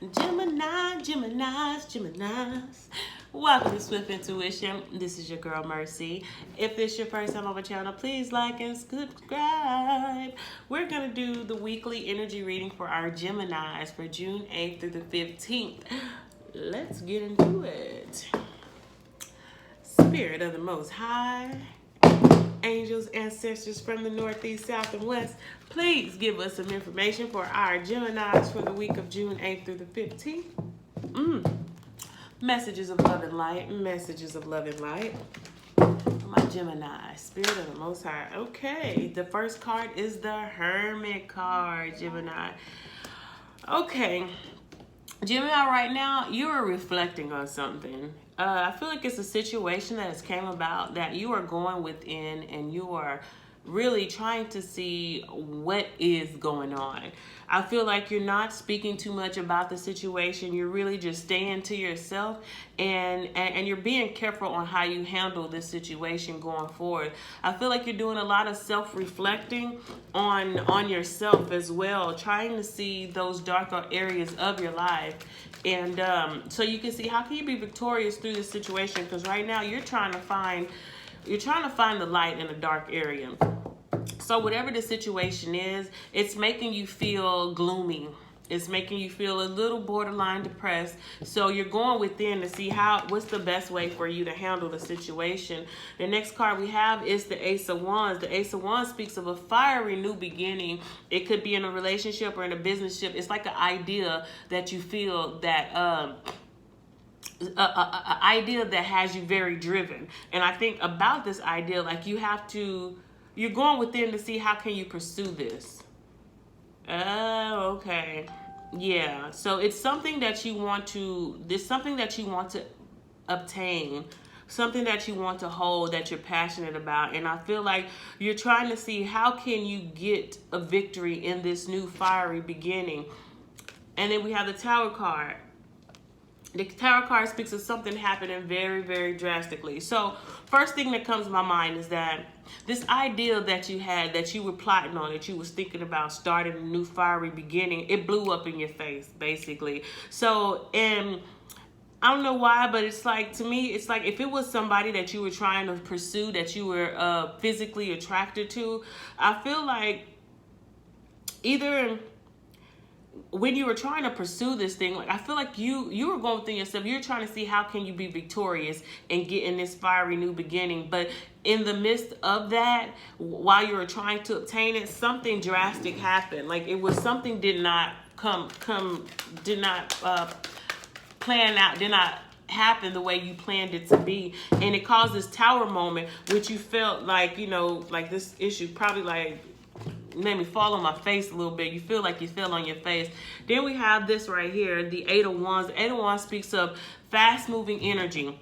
Geminis. Welcome to Swift Intuition. This is your girl Mercy. If this is your first time on my channel, please like and subscribe. We're going to do the weekly energy reading for our Geminis for June 8th through the 15th. Let's get into it. Spirit of the Most High, angels, ancestors from the northeast, south, and west, please give us some information for our Geminis for the week of June 8th through the 15th. Messages of love and light. Messages of love and light. My Gemini, Spirit of the Most High. Okay, the first card is the Hermit card, Gemini. Okay, Gemini, right now, you are reflecting on something. I feel like it's a situation that has came about that you are going within and you are really trying to see what is going on. I feel like you're not speaking too much about the situation. You're really just staying to yourself and you're being careful on how you handle this situation going forward. I feel like you're doing a lot of self-reflecting on yourself as well, trying to see those darker areas of your life. And so you can see how can you be victorious through this situation, because right now you're trying to find the light in a dark area. So whatever the situation is, it's making you feel gloomy. It's making you feel a little borderline depressed. So you're going within to see what's the best way for you to handle the situation. The next card we have is the Ace of Wands. The Ace of Wands speaks of a fiery new beginning. It could be in a relationship or in a business ship. It's like an idea that you feel that an idea that has you very driven. And I think about this idea, like you're going within to see how can you pursue this. Oh, okay. Yeah. So it's something that you want to, obtain, something that you want to hold, that you're passionate about. And I feel like you're trying to see how can you get a victory in this new fiery beginning. And then we have the Tower card. The Tower card speaks of something happening very, very drastically. So first thing that comes to my mind is that this idea that you had, that you were plotting on, that you was thinking about starting a new fiery beginning, it blew up in your face, basically. So, and I don't know why, but it's like, to me, it's like if it was somebody that you were trying to pursue, that you were physically attracted to, I feel like either when you were trying to pursue this thing, like I feel like you were going within yourself. You're trying to see how can you be victorious and get in this fiery new beginning. But in the midst of that, while you were trying to obtain it, something drastic happened. Like it was something did not plan out, did not happen the way you planned it to be, and it caused this tower moment, which you felt like, like this issue probably like made me fall on my face a little bit. You feel like you fell on your face. Then we have this right here, the Eight of Wands. The Eight of Wands speaks of fast-moving energy.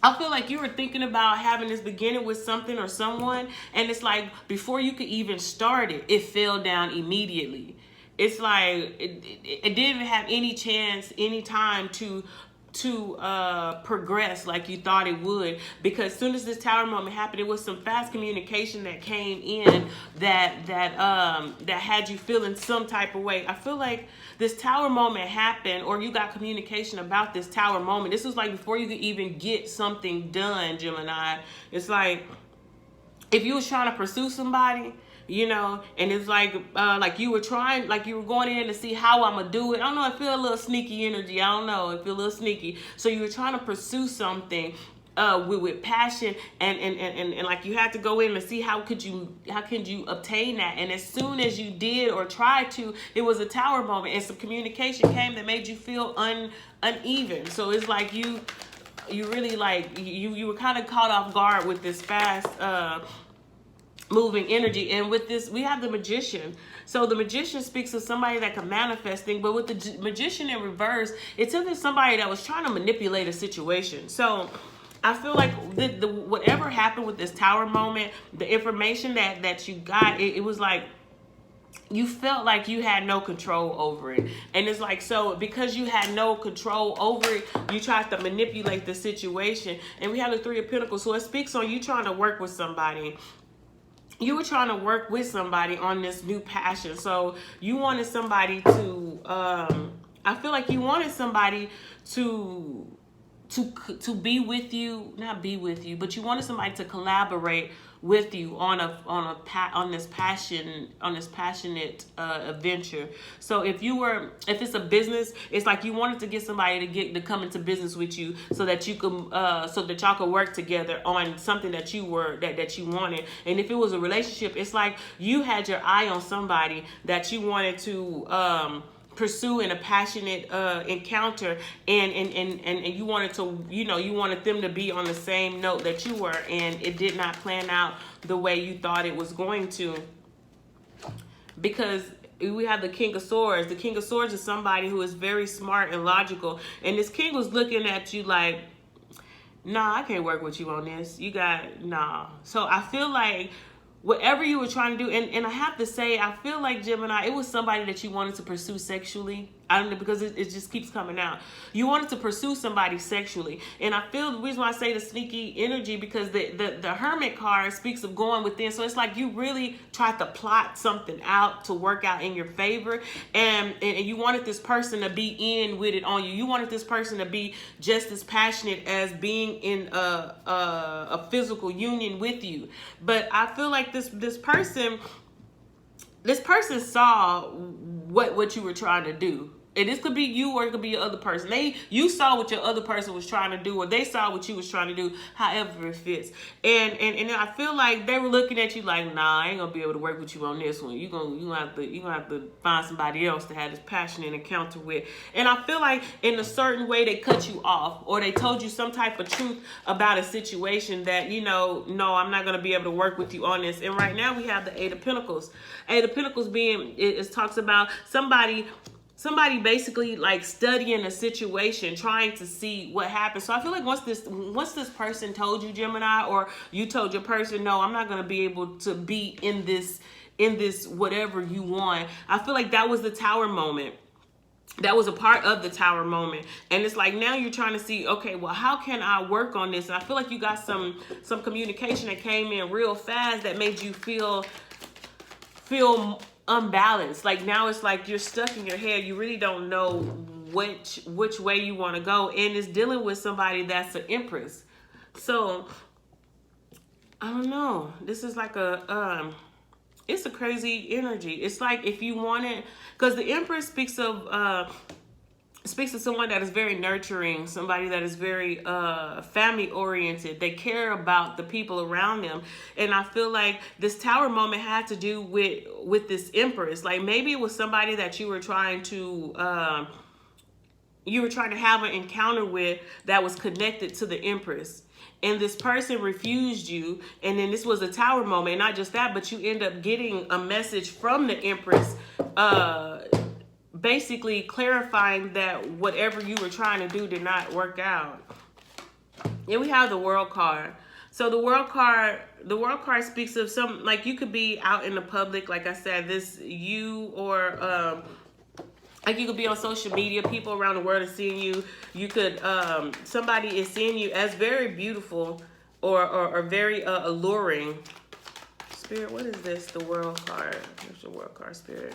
I feel like you were thinking about having this beginning with something or someone, and it's like before you could even start it, it fell down immediately. It's like it didn't have any chance, any time to progress like you thought it would, because as soon as this tower moment happened, it was some fast communication that came in that had you feeling some type of way. I feel like this tower moment happened, or you got communication about this tower moment. This was like before you could even get something done, Gemini. It's like if you was trying to pursue somebody, and it's like you were going in to see how I'm gonna do it. I don't know, I feel a little sneaky energy. I don't know, I feel a little sneaky. So you were trying to pursue something with passion, and like you had to go in and see how could you obtain that. And as soon as you did or tried to, it was a tower moment, and some communication came that made you feel uneven. So it's like you really like you were kind of caught off guard with this fast moving energy. And with this, we have the Magician. So the Magician speaks of somebody that can manifest things, but with the Magician in reverse, it's somebody that was trying to manipulate a situation. So I feel like whatever happened with this tower moment, the information that you got, it was like you felt like you had no control over it. And it's like, so because you had no control over it, you tried to manipulate the situation. And we have the Three of Pentacles. So it speaks on you trying to work with somebody. You were trying to work with somebody on this new passion. So you wanted somebody to I feel like you wanted somebody to be with you, not be with you, but you wanted somebody to collaborate with you on this passionate adventure. So if it's a business, it's like you wanted to get somebody to come into business with you, so that you can so that y'all could work together on something that you wanted. And if it was a relationship, it's like you had your eye on somebody that you wanted to pursue in a passionate encounter, and you wanted to, you wanted them to be on the same note that you were, and it did not plan out the way you thought it was going to, because we have the King of Swords. The King of Swords is somebody who is very smart and logical, and this king was looking at you like, nah, I can't work with you on this. Nah. So I feel like whatever you were trying to do, and I have to say, I feel like, Gemini, it was somebody that you wanted to pursue sexually. I don't know, because it just keeps coming out. You wanted to pursue somebody sexually. And I feel the reason why I say the sneaky energy, because the Hermit card speaks of going within. So it's like you really tried to plot something out to work out in your favor. And you wanted this person to be in with it on you. You wanted this person to be just as passionate as being in a physical union with you. But I feel like this person saw what you were trying to do. And this could be you, or it could be your other person. You saw what your other person was trying to do, or they saw what you was trying to do, however it fits. And I feel like they were looking at you like, nah, I ain't gonna be able to work with you on this one. You gonna have to find somebody else to have this passionate encounter with. And I feel like in a certain way they cut you off, or they told you some type of truth about a situation that, no, I'm not gonna be able to work with you on this. And right now we have the Eight of Pentacles. Eight of Pentacles it talks about somebody basically like studying a situation, trying to see what happens. So I feel like once this person told you, Gemini, or you told your person, no, I'm not going to be able to be in this whatever you want. I feel like that was the Tower moment. That was a part of the Tower moment. And it's like now you're trying to see, okay, well, how can I work on this? And I feel like you got some communication that came in real fast that made you feel unbalanced. Like now it's like you're stuck in your head. You really don't know which way you want to go, and it's dealing with somebody that's an Empress. So I don't know, this is like it's a crazy energy. It's like if you wanted, because the Empress speaks of someone that is very nurturing, somebody that is very family oriented. They care about the people around them. And I feel like this Tower moment had to do with this Empress. Like maybe it was somebody that you were trying to have an encounter with that was connected to the Empress. And this person refused you, and then this was a Tower moment. And not just that, but you end up getting a message from the Empress, basically clarifying that whatever you were trying to do did not work out. Then we have the World card. So the World card speaks of some, like you could be out in the public, like I said, like you could be on social media, people around the world are seeing you. You could, somebody is seeing you as very beautiful or very alluring. Spirit, what is this? The World card. Where's the World card, Spirit?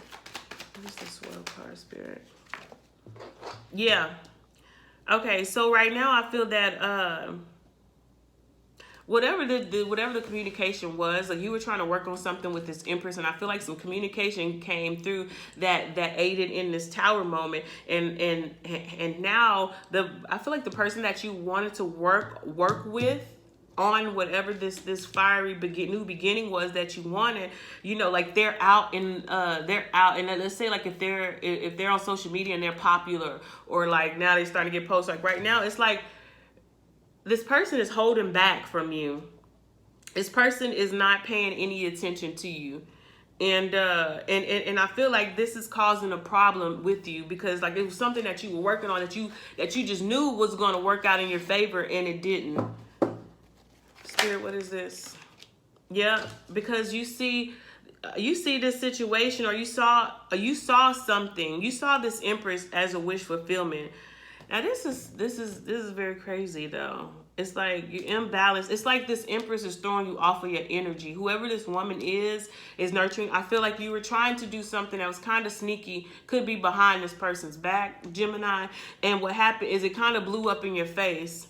What is this World card, Spirit? Yeah. Okay, so right now I feel that whatever the communication was, like you were trying to work on something with this Empress, and I feel like some communication came through that aided in this Tower moment, and now I feel like the person that you wanted to work with on whatever this fiery new beginning was that you wanted, like they're out and let's say like if they're on social media and they're popular, or like now they're starting to get posts, like right now it's like this person is holding back from you. This person is not paying any attention to you. And I feel like this is causing a problem with you, because like it was something that you were working on that you just knew was going to work out in your favor, and it didn't. Spirit, what is this? Yeah, because you see this situation, or you saw something. You saw this Empress as a wish fulfillment. Now this is very crazy though. It's like you're imbalanced. It's like this Empress is throwing you off of your energy. Whoever this woman is nurturing. I feel like you were trying to do something that was kind of sneaky, could be behind this person's back, Gemini. And what happened is it kind of blew up in your face.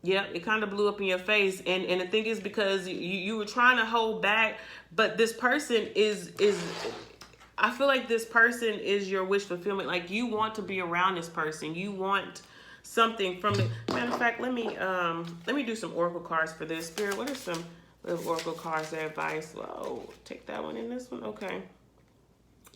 Yep, it kind of blew up in your face. And the thing is, because you were trying to hold back, but this person is I feel like this person is your wish fulfillment. Like, you want to be around this person. You want something from it. Matter of fact, let me do some oracle cards for this. Spirit, what are some little oracle cards of advice? Whoa, take that one and this one. Okay.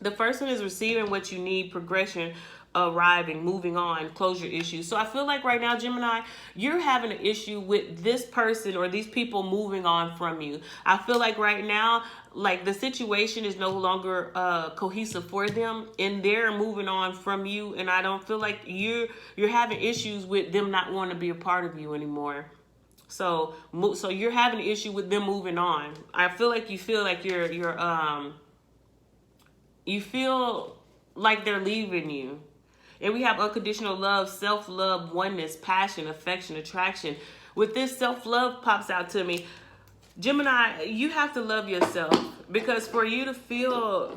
The first one is receiving what you need, progression, arriving, moving on, closure issues. So I feel like right now, Gemini, you're having an issue with this person or these people moving on from you. I feel like right now, like, the situation is no longer cohesive for them, and they're moving on from you. And I don't feel like you're having issues with them not wanting to be a part of you anymore. So you're having an issue with them moving on. I feel like you feel like you feel like they're leaving you. And we have unconditional love, self-love, oneness, passion, affection, attraction. With this, self-love pops out to me. Gemini, you have to love yourself, because for you to feel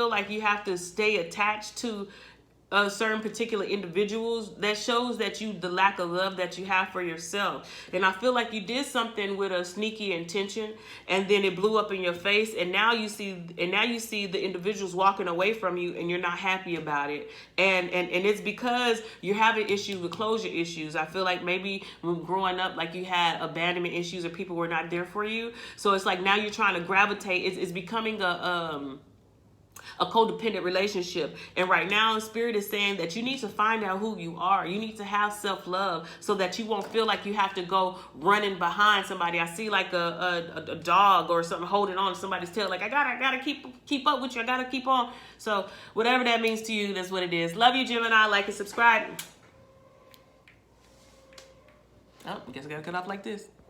like you have to stay attached to certain particular individuals, that shows that the lack of love that you have for yourself. And I feel like you did something with a sneaky intention, and then it blew up in your face, and now you see the individuals walking away from you, and you're not happy about it. And it's because you're having issues with closure issues. I feel like maybe when growing up, like, you had abandonment issues or people were not there for you. So it's like now you're trying to gravitate. It's becoming a codependent relationship. And right now, Spirit is saying that you need to find out who you are. You need to have self-love so that you won't feel like you have to go running behind somebody. I see like a dog or something holding on to somebody's tail. Like, I gotta keep up with you. I gotta keep on. So whatever that means to you, that's what it is. Love you, Gemini. Like and subscribe. Oh, I guess I gotta cut off like this.